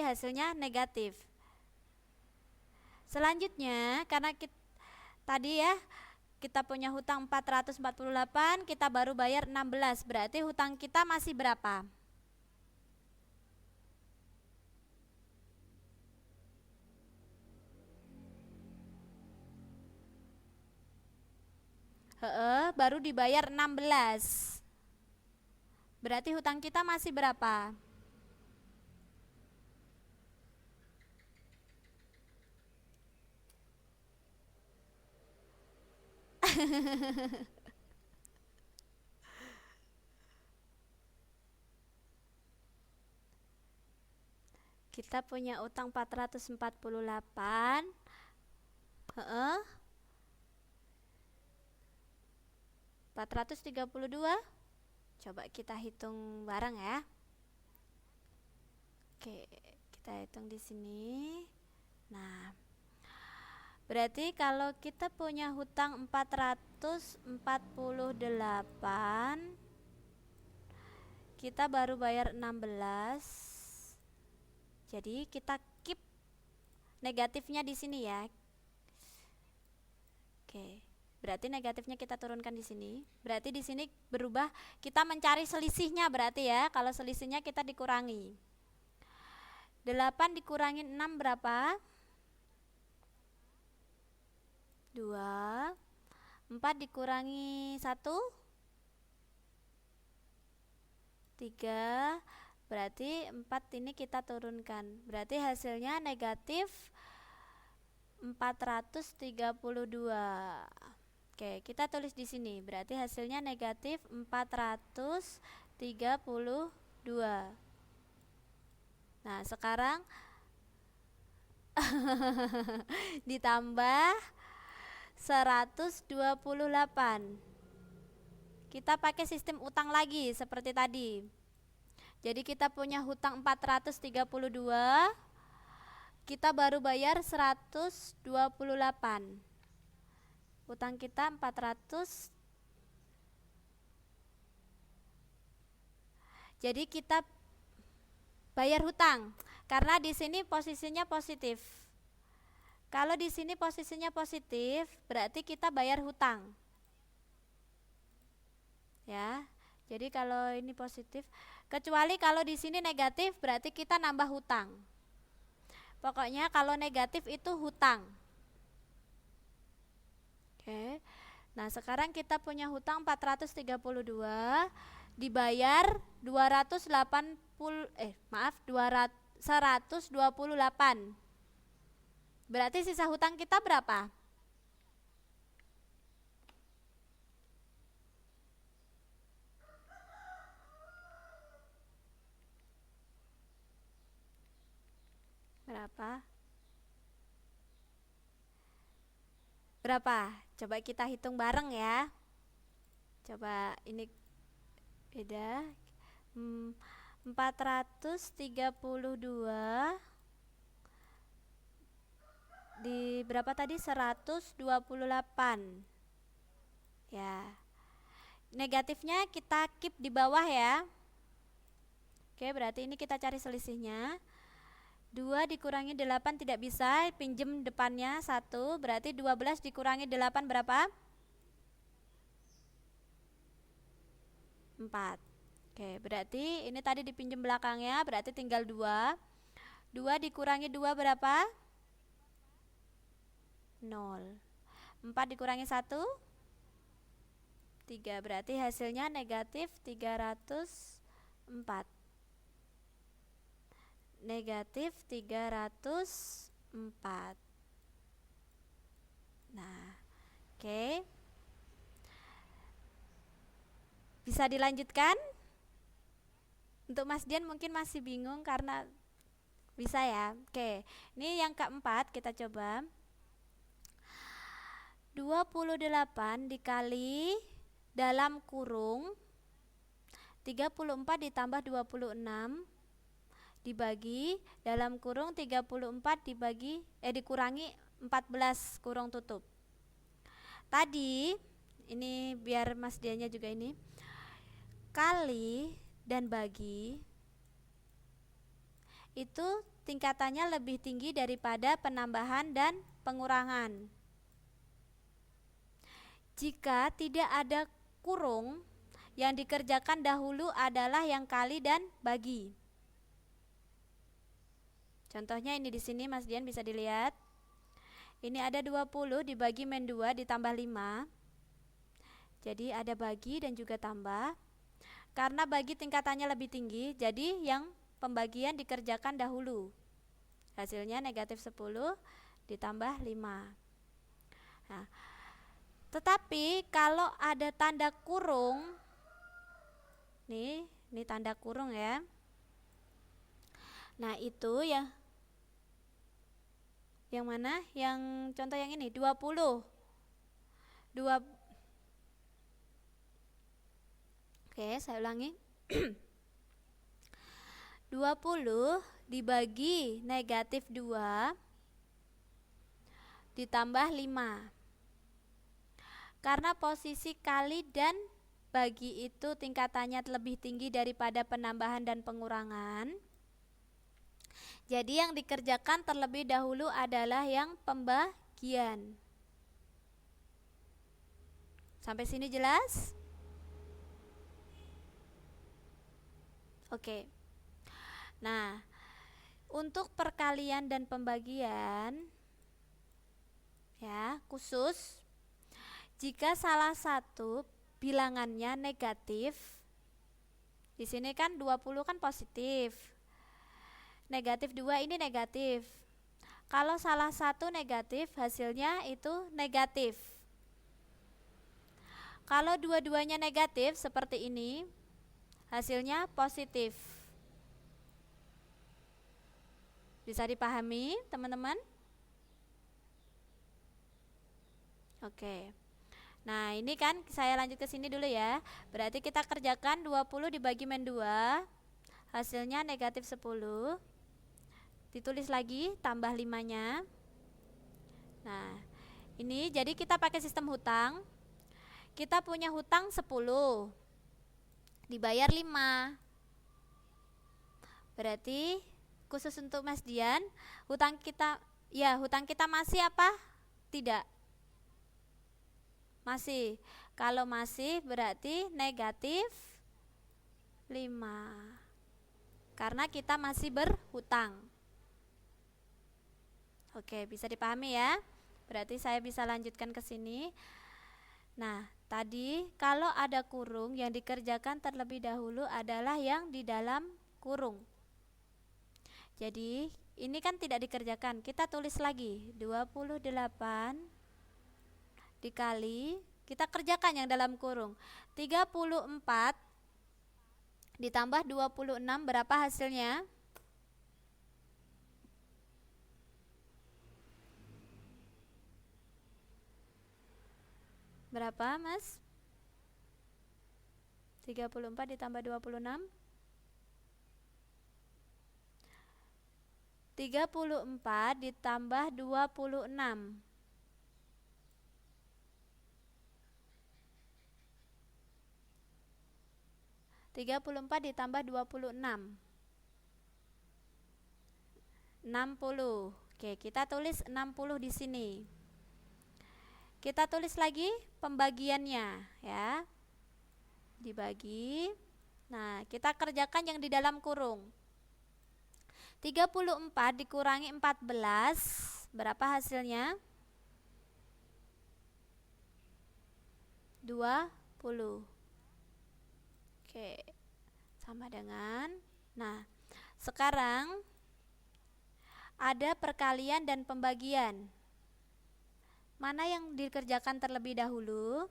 hasilnya negatif. Selanjutnya, karena tadi ya kita punya hutang 448, kita baru bayar 16, berarti hutang kita masih berapa? Baru dibayar 16. Berarti hutang kita masih berapa? Kita punya utang 448. 432. Coba kita hitung bareng ya. Oke, kita hitung di sini. Nah, berarti kalau kita punya hutang 448, kita baru bayar 16. Jadi kita keep negatifnya di sini ya. Oke. Berarti negatifnya kita turunkan di sini. Berarti di sini berubah, kita mencari selisihnya berarti ya. Kalau selisihnya kita dikurangi. 8 dikurangi 6 berapa? 2. 4 dikurangi 1? 3. Berarti 4 ini kita turunkan. Berarti hasilnya negatif 432. Oke, kita tulis di sini. Berarti hasilnya negatif 432. Nah, sekarang ditambah 128. Kita pakai sistem utang lagi seperti tadi. Jadi kita punya hutang 432, kita baru bayar 128. Utang kita 400. Jadi kita bayar hutang karena di sini posisinya positif. Kalau di sini posisinya positif, berarti kita bayar hutang. Ya. Jadi kalau ini positif, kecuali kalau di sini negatif, berarti kita nambah hutang. Pokoknya kalau negatif itu hutang. Oke. Nah, sekarang kita punya hutang 432 dibayar 128. Berarti sisa hutang kita berapa? Berapa? Coba kita hitung bareng ya. Coba ini beda. 432 di berapa tadi? 128. Ya. Negatifnya kita keep di bawah ya. Oke, berarti ini kita cari selisihnya. 2 dikurangi 8 tidak bisa, pinjem depannya 1, berarti 12 dikurangi 8 berapa? 4. Oke, berarti ini tadi dipinjem belakangnya, berarti tinggal 2. 2 dikurangi 2 berapa? 0. 4 dikurangi 1? 3, berarti hasilnya negatif 304. Negatif 304. Nah, oke. Bisa dilanjutkan? Untuk Mas Dian mungkin masih bingung karena bisa ya. Oke, ini yang keempat kita coba. 28 dikali dalam kurung 34 ditambah 26 dibagi dalam kurung 34 dikurangi 14 kurung tutup. Tadi ini biar Mas Dianya juga ini. kali dan bagi itu tingkatannya lebih tinggi daripada penambahan dan pengurangan. Jika tidak ada kurung, yang dikerjakan dahulu adalah yang kali dan bagi. Contohnya ini di sini Mas Dian bisa dilihat. Ini ada 20 dibagi min 2 ditambah 5. Jadi ada bagi dan juga tambah. Karena bagi tingkatannya lebih tinggi, jadi yang pembagian dikerjakan dahulu. Hasilnya negatif 10 ditambah 5. Nah, tetapi kalau ada tanda kurung, ini tanda kurung ya. Nah itu ya, yang mana? Yang contoh yang ini 20. Oke, saya ulangi. 20 dibagi negatif 2 ditambah 5. Karena posisi kali dan bagi itu tingkatannya lebih tinggi daripada penambahan dan pengurangan, jadi yang dikerjakan terlebih dahulu adalah yang pembagian. Sampai sini jelas? Oke. Nah, untuk perkalian dan pembagian ya, khusus jika salah satu bilangannya negatif. Di sini kan 20 kan positif. Negatif 2 ini negatif. Kalau salah satu negatif, hasilnya itu negatif. Kalau dua-duanya negatif seperti ini, hasilnya positif. Bisa dipahami, teman-teman? Oke. Nah, ini kan saya lanjut ke sini dulu ya. Berarti kita kerjakan 20 dibagi min 2. Hasilnya negatif 10. Ditulis lagi tambah 5-nya. Nah, ini jadi kita pakai sistem hutang. Kita punya hutang 10. Dibayar 5. Berarti khusus untuk Mas Dian, hutang kita masih apa? Tidak. Masih. Kalau masih berarti negatif 5. Karena kita masih berhutang. Oke, bisa dipahami ya? Berarti saya bisa lanjutkan ke sini. Nah, tadi kalau ada kurung, yang dikerjakan terlebih dahulu adalah yang di dalam kurung. Jadi, ini kan tidak dikerjakan. Kita tulis lagi 28 dikali, kita kerjakan yang dalam kurung, 34 ditambah 26 berapa hasilnya? Berapa Mas? 34 ditambah 26, 34 ditambah 26. 34 ditambah 26. 60. Oke, kita tulis 60 di sini. Kita tulis lagi pembagiannya ya. Dibagi. Nah, kita kerjakan yang di dalam kurung. 34 dikurangi 14, berapa hasilnya? 20. Oke, sama dengan. Nah, sekarang ada perkalian dan pembagian. Mana yang dikerjakan terlebih dahulu?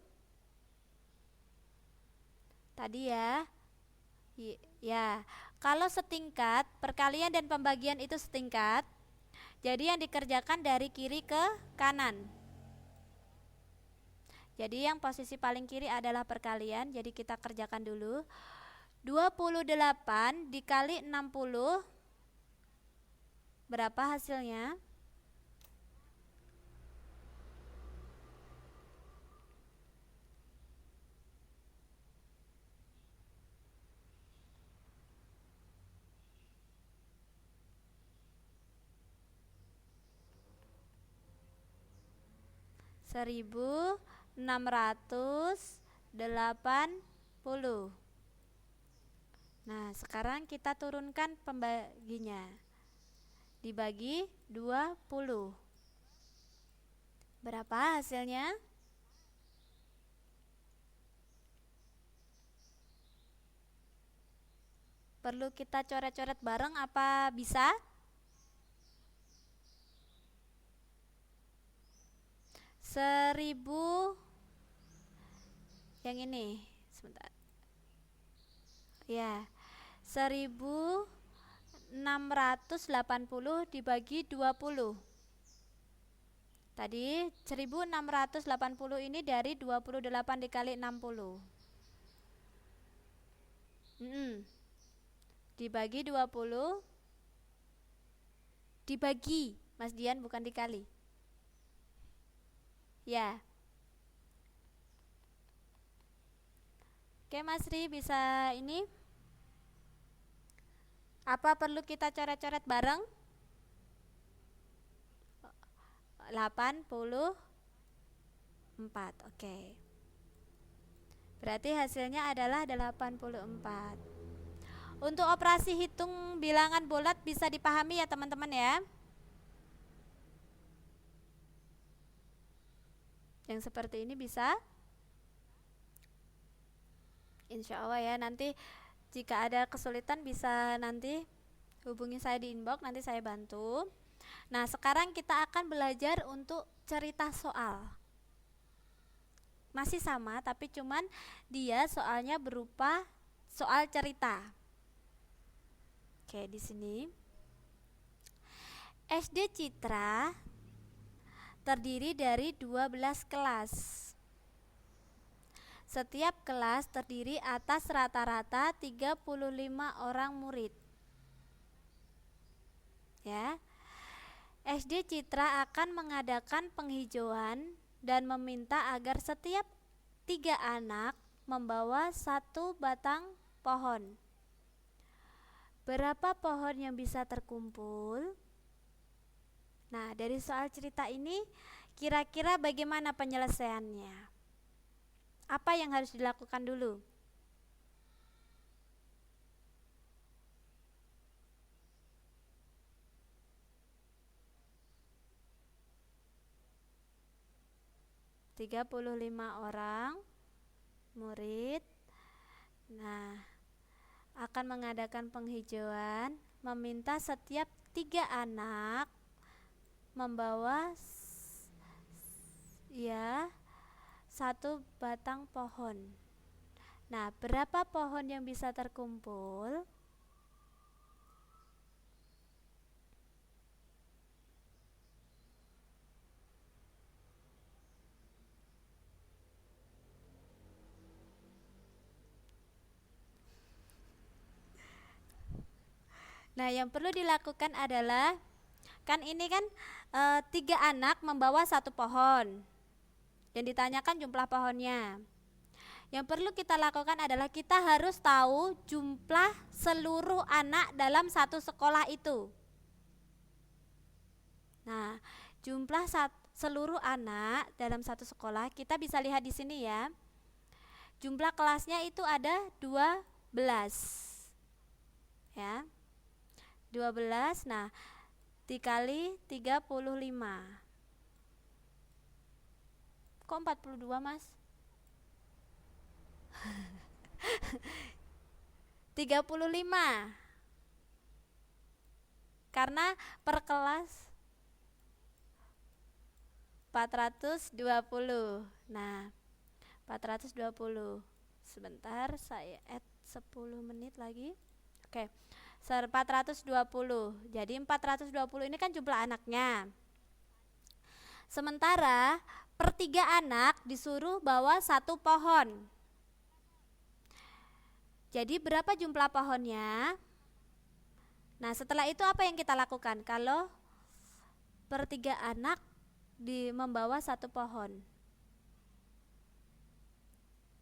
Tadi ya. Ya, kalau setingkat, perkalian dan pembagian itu setingkat. Jadi yang dikerjakan dari kiri ke kanan. Jadi yang posisi paling kiri adalah perkalian. Jadi kita kerjakan dulu. 28 dikali 60, berapa hasilnya? 1680. Nah, sekarang kita turunkan pembaginya. Dibagi 20. Berapa hasilnya? Perlu kita coret-coret bareng apa bisa? Seribu yang ini sebentar ya, 1680 dibagi 20. Tadi 1680 ini dari 28 dikali 60. Dibagi 20. Dibagi Mas Dian, bukan dikali ya. Oke Mas Ri, bisa ini apa perlu kita coret-coret bareng? 84. Oke. Berarti hasilnya adalah 84. Untuk operasi hitung bilangan bulat bisa dipahami ya teman-teman ya. Yang seperti ini bisa? Insya Allah ya, nanti jika ada kesulitan bisa nanti hubungi saya di inbox, nanti saya bantu. Nah, sekarang kita akan belajar untuk cerita soal. Masih sama, tapi cuman dia soalnya berupa soal cerita. Oke, di sini SD Citra terdiri dari 12 kelas. Setiap kelas terdiri atas rata-rata 35 orang murid. Ya. SD Citra akan mengadakan penghijauan dan meminta agar setiap 3 anak membawa 1 batang pohon. Berapa pohon yang bisa terkumpul? Nah, dari soal cerita ini kira-kira bagaimana penyelesaiannya? Apa yang harus dilakukan dulu? Tiga puluh lima orang murid. Nah, akan mengadakan penghijauan, meminta setiap 3 anak membawa ya 1 batang pohon. Nah, berapa pohon yang bisa terkumpul? Nah, yang perlu dilakukan adalah kan ini kan 3 anak membawa 1 pohon. Yang ditanyakan jumlah pohonnya. Yang perlu kita lakukan adalah kita harus tahu jumlah seluruh anak dalam satu sekolah itu. Nah, jumlah seluruh anak dalam satu sekolah kita bisa lihat di sini ya. Jumlah kelasnya itu ada 12. Ya. 12. Nah, dikali 35. Kok 42, Mas? 35. Karena per kelas 420. Nah, 420. Sebentar, saya add 10 menit lagi. Oke. 420. Jadi 420 ini kan jumlah anaknya. Sementara per 3 anak disuruh bawa 1 pohon. Jadi berapa jumlah pohonnya? Nah, setelah itu apa yang kita lakukan? Kalau per 3 anak membawa 1 pohon,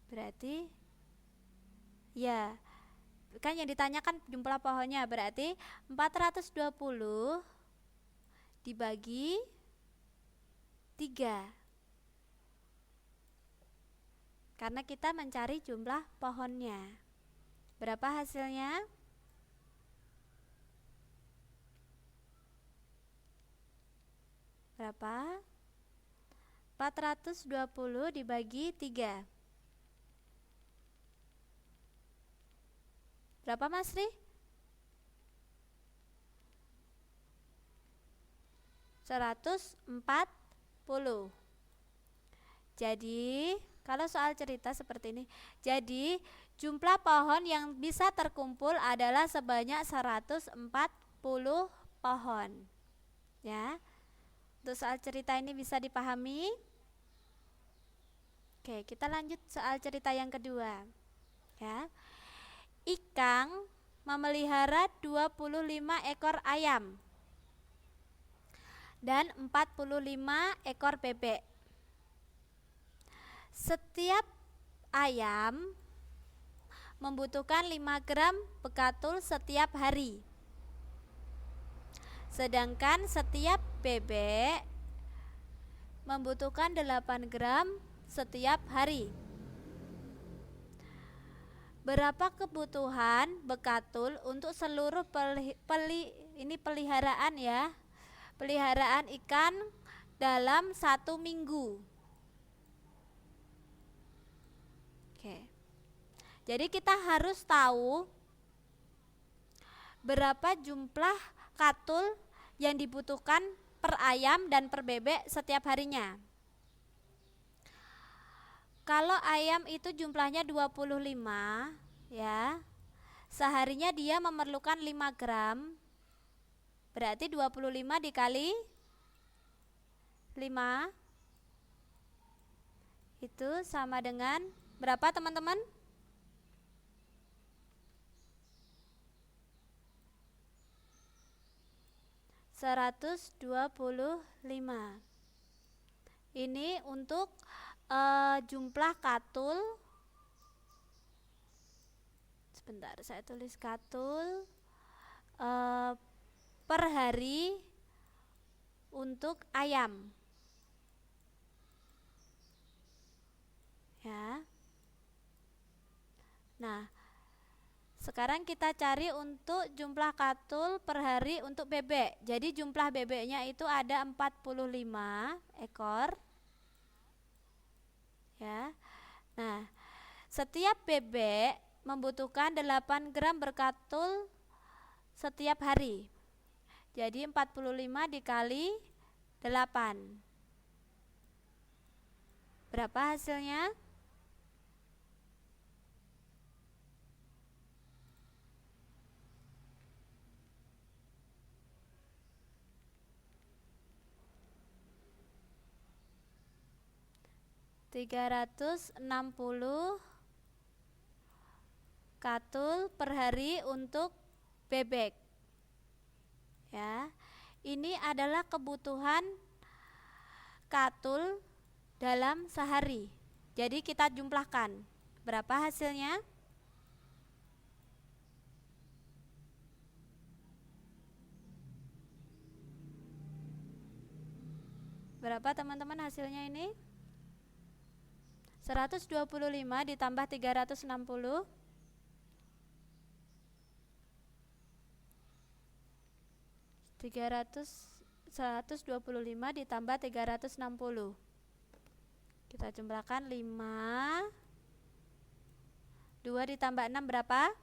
berarti ya kan yang ditanyakan jumlah pohonnya, berarti 420 dibagi 3. karena kita mencari jumlah pohonnya. Berapa hasilnya? Berapa? 420 dibagi 3. Berapa Mas Ri? 140. Jadi kalau soal cerita seperti ini, jadi jumlah pohon yang bisa terkumpul adalah sebanyak 140 pohon. Ya. Untuk soal cerita ini bisa dipahami? Oke, kita lanjut soal cerita yang kedua. Ya. Ikang memelihara 25 ekor ayam dan 45 ekor bebek. Setiap ayam membutuhkan 5 gram bekatul setiap hari. Sedangkan setiap bebek membutuhkan 8 gram setiap hari. Berapa kebutuhan bekatul untuk seluruh peliharaan ya? Peliharaan ikan dalam 1 minggu. Oke. Jadi kita harus tahu berapa jumlah katul yang dibutuhkan per ayam dan per bebek setiap harinya. Kalau ayam itu jumlahnya 25 ya. Seharinya dia memerlukan 5 gram. Berarti 25 dikali 5 itu sama dengan berapa teman-teman? 125. Ini untuk jumlah katul. Sebentar, saya tulis katul per hari untuk ayam. Ya. Nah, sekarang kita cari untuk jumlah katul per hari untuk bebek. Jadi jumlah bebeknya itu ada 45 ekor. Ya. Nah, setiap bebek membutuhkan 8 gram berkatul setiap hari. Jadi 45 dikali 8. Berapa hasilnya? 360 katul per hari untuk bebek. Ya. Ini adalah kebutuhan katul dalam sehari. Jadi kita jumlahkan. Berapa hasilnya? Berapa teman-teman hasilnya ini? 125 ditambah 360 125 ditambah 360. Kita jumlahkan 5. 2 ditambah 6 berapa?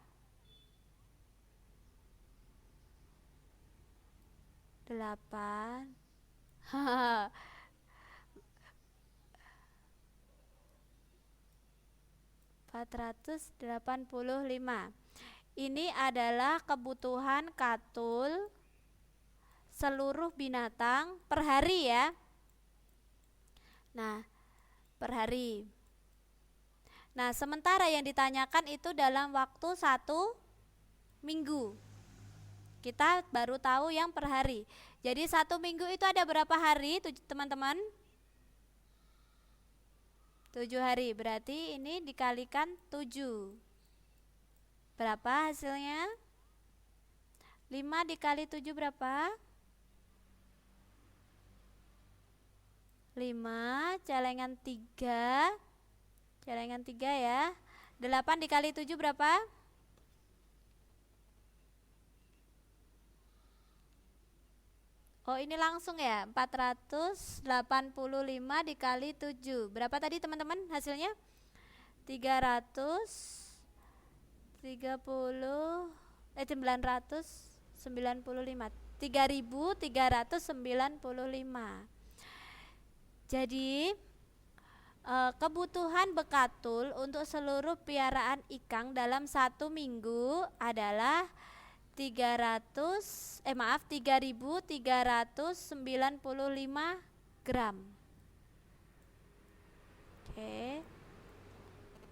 8. 485. Ini adalah kebutuhan katul seluruh binatang per hari ya. Nah, per hari. Nah, sementara yang ditanyakan itu dalam waktu 1 minggu. Kita baru tahu yang per hari. Jadi 1 minggu itu ada berapa hari teman-teman? 7 hari, berarti ini dikalikan 7. Berapa hasilnya? 5 dikali 7 berapa? 5, celengan 3 Celengan 3 ya. 8 dikali 7 berapa? Oh ini langsung ya, 485 dikali 7. Berapa tadi teman-teman hasilnya? 995. 3.395. Jadi kebutuhan bekatul untuk seluruh piaraan ikan dalam 1 minggu adalah 3.395 gram. Oke.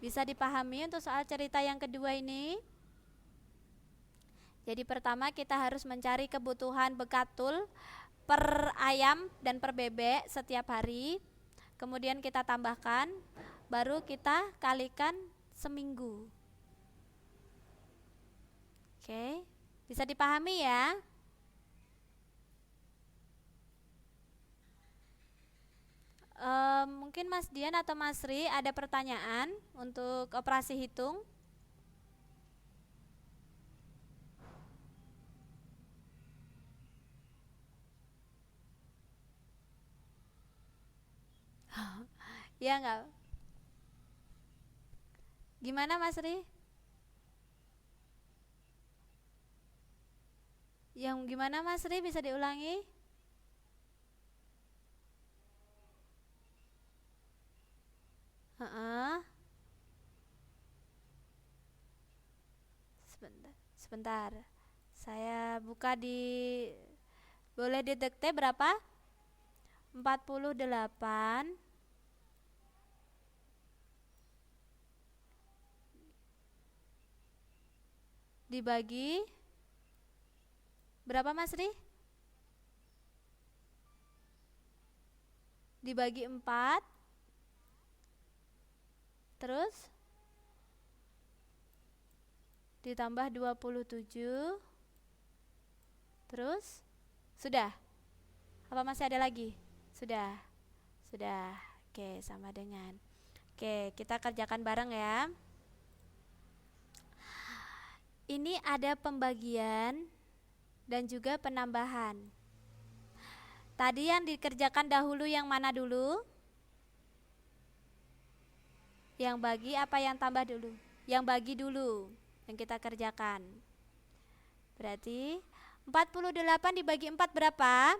Bisa dipahami untuk soal cerita yang kedua ini? Jadi pertama kita harus mencari kebutuhan bekatul per ayam dan per bebek setiap hari. Kemudian kita tambahkan, baru kita kalikan seminggu. Oke, bisa dipahami ya? Mungkin Mas Dian atau Mas Ri ada pertanyaan untuk operasi hitung? Ya enggak? Gimana Mas Ri? Yang gimana Mas Ri, bisa diulangi? Heeh. Sebentar. Saya buka boleh didekte berapa? 48 dibagi berapa Mas Ri? Dibagi 4. Terus ditambah 27. Terus sudah? Apa masih ada lagi? Sudah. Oke, sama dengan. Oke, kita kerjakan bareng ya. Ini ada pembagian dan juga penambahan. Tadi yang dikerjakan dahulu yang mana dulu? Yang bagi apa yang tambah dulu? Yang bagi dulu yang kita kerjakan. Berarti 48 dibagi 4 berapa?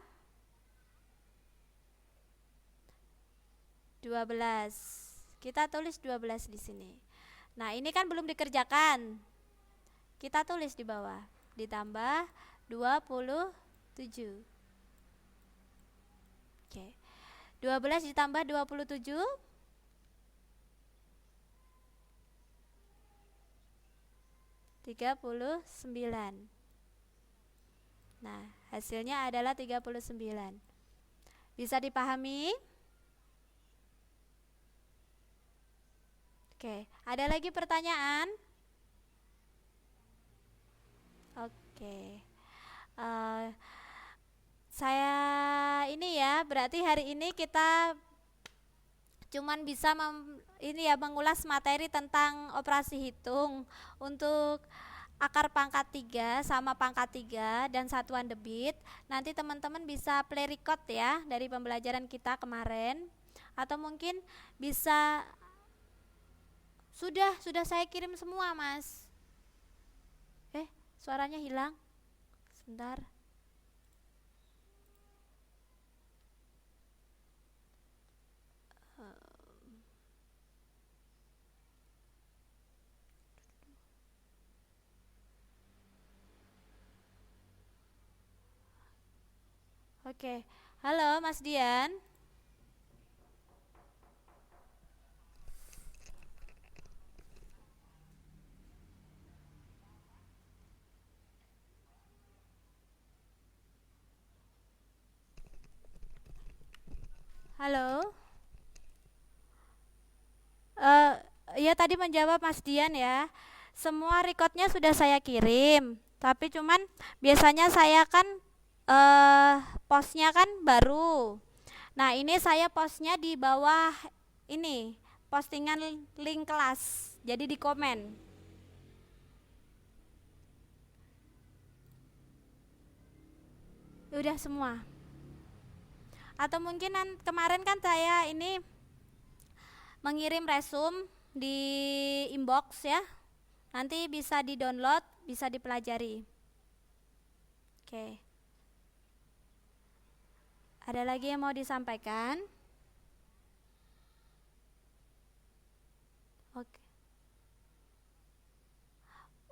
12. Kita tulis 12 di sini. Nah, ini kan belum dikerjakan. Kita tulis di bawah. Ditambah 27. Oke. 12 ditambah 27 39. Nah, hasilnya adalah 39. Bisa dipahami? Oke, ada lagi pertanyaan? Oke. Saya ini ya, berarti hari ini kita cuman bisa mengulas materi tentang operasi hitung untuk akar pangkat 3 sama pangkat 3 dan satuan debit. Nanti teman-teman bisa play record ya dari pembelajaran kita kemarin, atau mungkin bisa sudah saya kirim semua, Mas. Suaranya hilang. Sebentar. Oke. Halo Mas Dian. Halo. Ya tadi menjawab Mas Dian ya. Semua recordnya sudah saya kirim. Tapi cuman biasanya saya kan postnya kan baru. Nah ini saya postnya di bawah ini postingan link kelas, jadi di komen. Udah semua. Atau mungkin kemarin kan saya ini mengirim resume di inbox ya. Nanti bisa di-download, bisa dipelajari. Oke. Ada lagi yang mau disampaikan? Oke.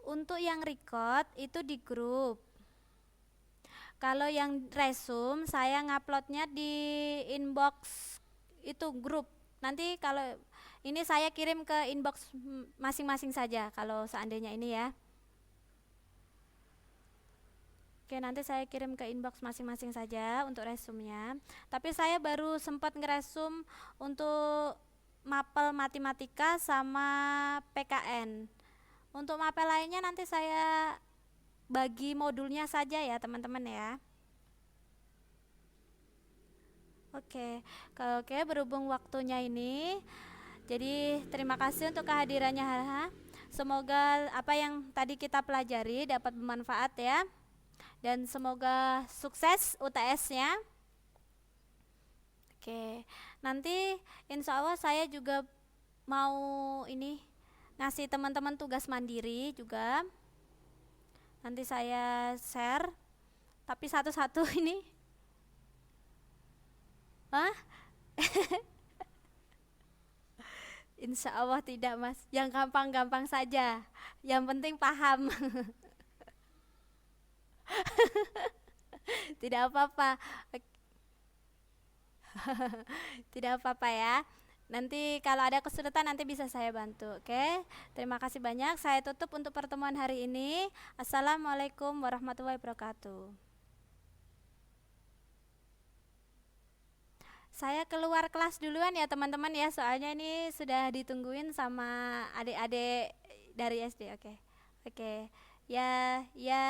Untuk yang record itu di grup. Kalau yang resume saya nguploadnya di inbox itu grup. Nanti kalau ini saya kirim ke inbox masing-masing saja kalau seandainya ini ya. Oke, nanti saya kirim ke inbox masing-masing saja untuk resumnya. Tapi saya baru sempat ngeresum untuk mapel matematika sama PKN. Untuk mapel lainnya nanti saya bagi modulnya saja ya teman-teman ya. Oke, berhubung waktunya ini, jadi terima kasih untuk kehadirannya Haha. Semoga apa yang tadi kita pelajari dapat bermanfaat ya. Dan semoga sukses UTS-nya. Oke, nanti insya Allah saya juga mau ini ngasih teman-teman tugas mandiri juga. Nanti saya share, tapi satu-satu ini. Hah? Insya Allah tidak mas, yang gampang-gampang saja, yang penting paham. Tidak apa-apa. Tidak apa-apa ya. Nanti kalau ada kesulitan nanti bisa saya bantu. Oke. Terima kasih banyak. Saya tutup untuk pertemuan hari ini. Assalamualaikum warahmatullahi wabarakatuh. Saya keluar kelas duluan ya teman-teman ya. Soalnya ini sudah ditungguin sama adik-adik dari SD. Oke. Ya, ya.